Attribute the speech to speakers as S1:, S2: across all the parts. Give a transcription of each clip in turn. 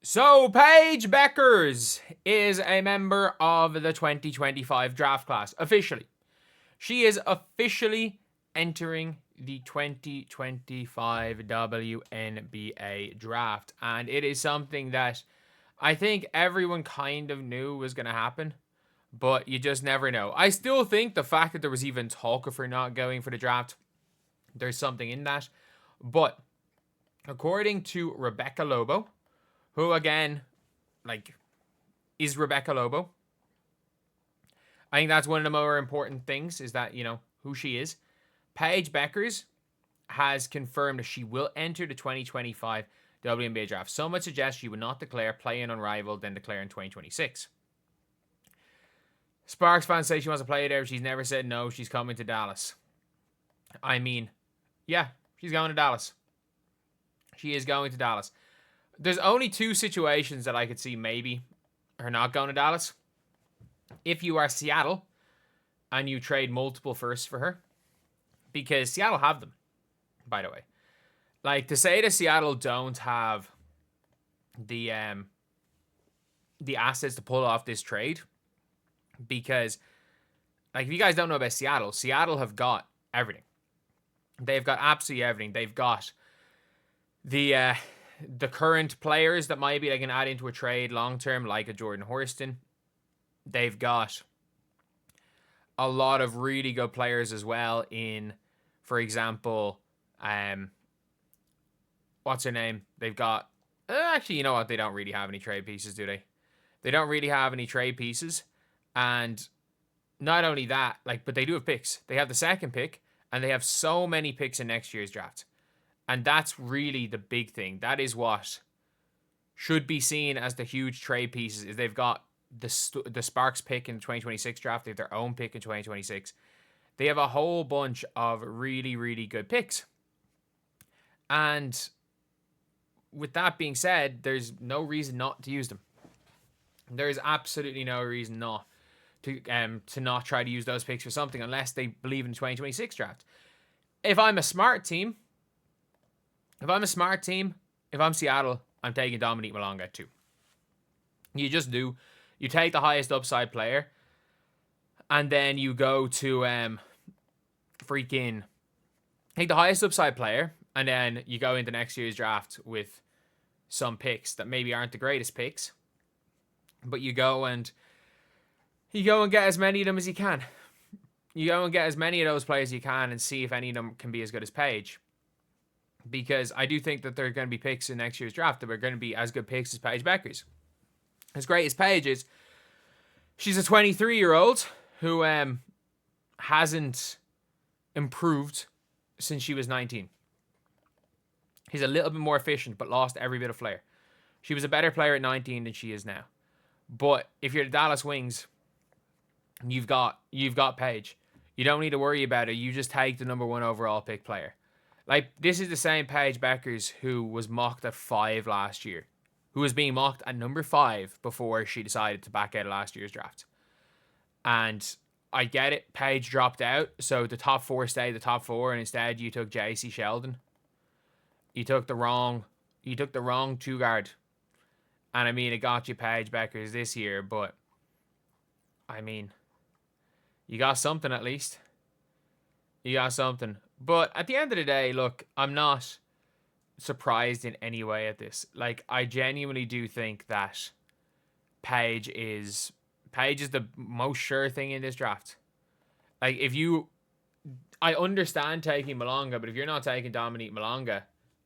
S1: So, Paige Bueckers is a member of the 2025 draft class, officially. She is officially entering the 2025 WNBA draft, and it is something that I think everyone kind of knew was going to happen, but you just never know. I still think the fact that there was even talk of her not going for the draft, there's something in that, but according to Rebecca Lobo, who again, is Rebecca Lobo. I think that's one of the more important things is that, who she is. Paige Bueckers has confirmed that she will enter the 2025 WNBA draft. Some would suggest she would not declare, play in Unrivaled, then declare in 2026. Sparks fans say she wants to play there. She's never said no. She's coming to Dallas. I mean, yeah, she's going to Dallas. She is going to Dallas. There's only two situations that I could see maybe her not going to Dallas. If you are Seattle and you trade multiple firsts for her, because Seattle have them, by the way. Like, to say that Seattle don't have the assets to pull off this trade, because, if you guys don't know about Seattle, Seattle have got everything. They've got absolutely everything. They've got the current players that maybe they can add into a trade long term, like a Jordan Horston. They've got a lot of really good players as well in, for example, what's her name? They've got, actually, you know what? They don't really have any trade pieces, do they? They don't really have any trade pieces. And not only that, but they do have picks. They have the second pick, and they have so many picks in next year's draft. And that's really the big thing. That is what should be seen as the huge trade pieces. Is they've got the Sparks pick in the 2026 draft. They have their own pick in 2026. They have a whole bunch of really, really good picks. And with that being said, there's no reason not to use them. There is absolutely no reason not to not try to use those picks for something unless they believe in the 2026 draft. If I'm smart team, if I'm Seattle, I'm taking Dominique Malonga too. You just do. You take the highest upside player, and then you go to take the highest upside player, and then you go into next year's draft with some picks that maybe aren't the greatest picks, but you go and get as many of them as you can. You go and get as many of those players as you can and see if any of them can be as good as Paige. Because I do think that there are going to be picks in next year's draft that are going to be as good picks as Paige Bueckers. As great as Paige is, she's a 23-year-old who hasn't improved since she was 19. He's a little bit more efficient, but lost every bit of flair. She was a better player at 19 than she is now. But if you're the Dallas Wings, you've got Paige. You don't need to worry about it. You just take the number 1 overall pick player. This is the same Paige Bueckers who was mocked at 5 last year, who was being mocked at number 5 before she decided to back out of last year's draft. And I get it, Paige dropped out, so the top 4 stayed the top 4, and instead you took JC Sheldon. You took the wrong 2-guard. And I mean, it got you Paige Bueckers this year, but I mean, you got something at least. You got something. But at the end of the day, look, I'm not surprised in any way at this. I genuinely do think that Paige is the most sure thing in this draft. I understand taking Malonga, but if you're not taking Dominique Malonga,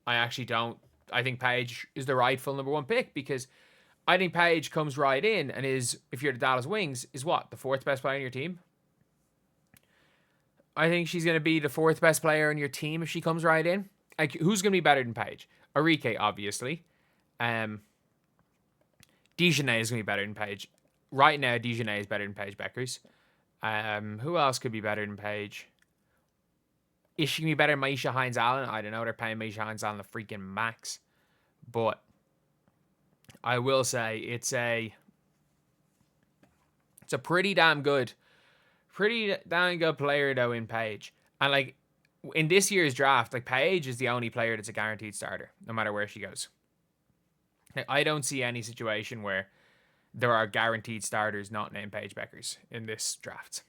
S1: I actually don't. I think Paige is the rightful number 1 pick, because I think Paige comes right in and is, if you're the Dallas Wings, is what? The 4th best player on your team? I think she's going to be the 4th best player on your team if she comes right in. Who's going to be better than Paige? Arike, obviously. Dejanay is going to be better than Paige. Right now, Dejanay is better than Paige Bueckers. Who else could be better than Paige? Is she going to be better than Maisha Hines-Allen? I don't know. They're paying Maisha Hines-Allen the freaking max. But I will say it's a pretty damn good player, though, in Paige. And, in this year's draft, Paige is the only player that's a guaranteed starter, no matter where she goes. I don't see any situation where there are guaranteed starters not named Paige Bueckers in this draft.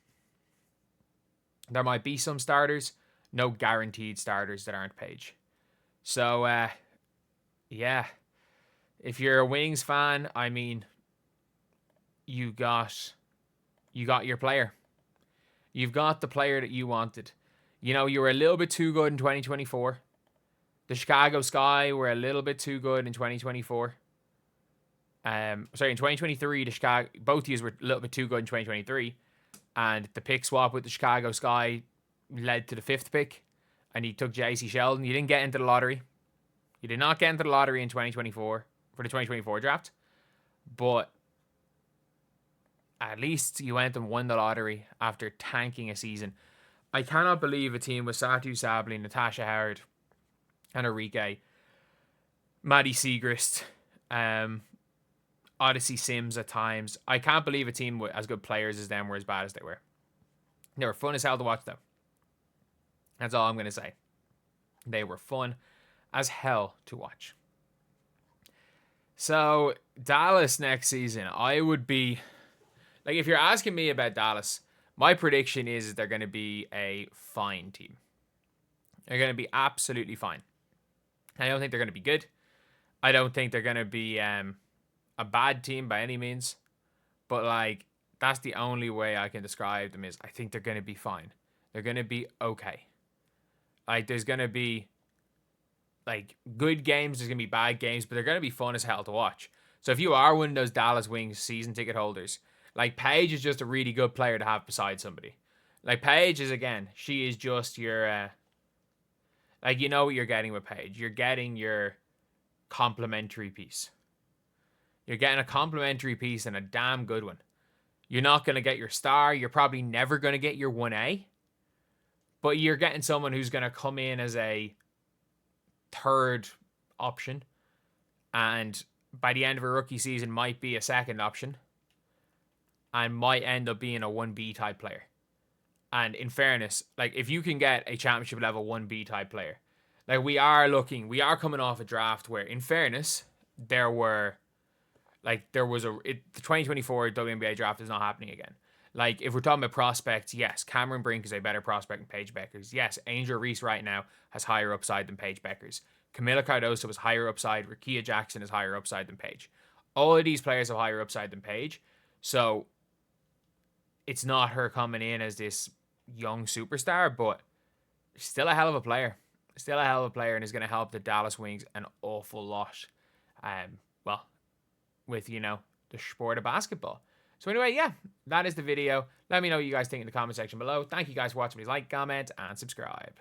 S1: There might be some starters, no guaranteed starters that aren't Paige. So, yeah. If you're a Wings fan, I mean, you got your player. You've got the player that you wanted. You know, you were a little bit too good in 2024. The Chicago Sky were a little bit too good in 2024. In 2023, both of you were a little bit too good in 2023. And the pick swap with the Chicago Sky led to the 5th pick. And he took JC Sheldon. You didn't get into the lottery. You did not get into the lottery in 2024 for the 2024 draft. But at least you went and won the lottery after tanking a season. I cannot believe a team with Satu Sabli, Natasha Howard, and Enrique, Maddie Siegrist, Odyssey Sims at times. I can't believe a team with as good players as them were as bad as they were. They were fun as hell to watch, though. That's all I'm going to say. They were fun as hell to watch. So, Dallas next season, I would be... Like, if you're asking me about Dallas, my prediction is they're going to be a fine team. They're going to be absolutely fine. I don't think they're going to be good. I don't think they're going to be a bad team by any means. But, like, that's the only way I can describe them is I think they're going to be fine. They're going to be okay. Like, there's going to be, like, good games. There's going to be bad games. But they're going to be fun as hell to watch. So if you are one of those Dallas Wings season ticket holders, like, Paige is just a really good player to have beside somebody. Like, Paige is, again, she is just your, like, you know what you're getting with Paige. You're getting your complimentary piece. You're getting a complimentary piece and a damn good one. You're not going to get your star. You're probably never going to get your 1A. But you're getting someone who's going to come in as a 3rd option. And by the end of a rookie season might be a 2nd option. And might end up being a 1B type player. And in fairness, like, if you can get a championship level 1B type player, like, we are coming off a draft where, in fairness, the 2024 WNBA draft is not happening again. Like, if we're talking about prospects, yes, Cameron Brink is a better prospect than Paige Bueckers. Yes, Angel Reese right now has higher upside than Paige Bueckers. Camila Cardoso has higher upside. Rakia Jackson has higher upside than Paige. All of these players have higher upside than Paige. So, it's not her coming in as this young superstar, but still a hell of a player. Still a hell of a player, and is going to help the Dallas Wings an awful lot. With, the sport of basketball. So anyway, yeah, that is the video. Let me know what you guys think in the comment section below. Thank you guys for watching. Please like, comment, and subscribe.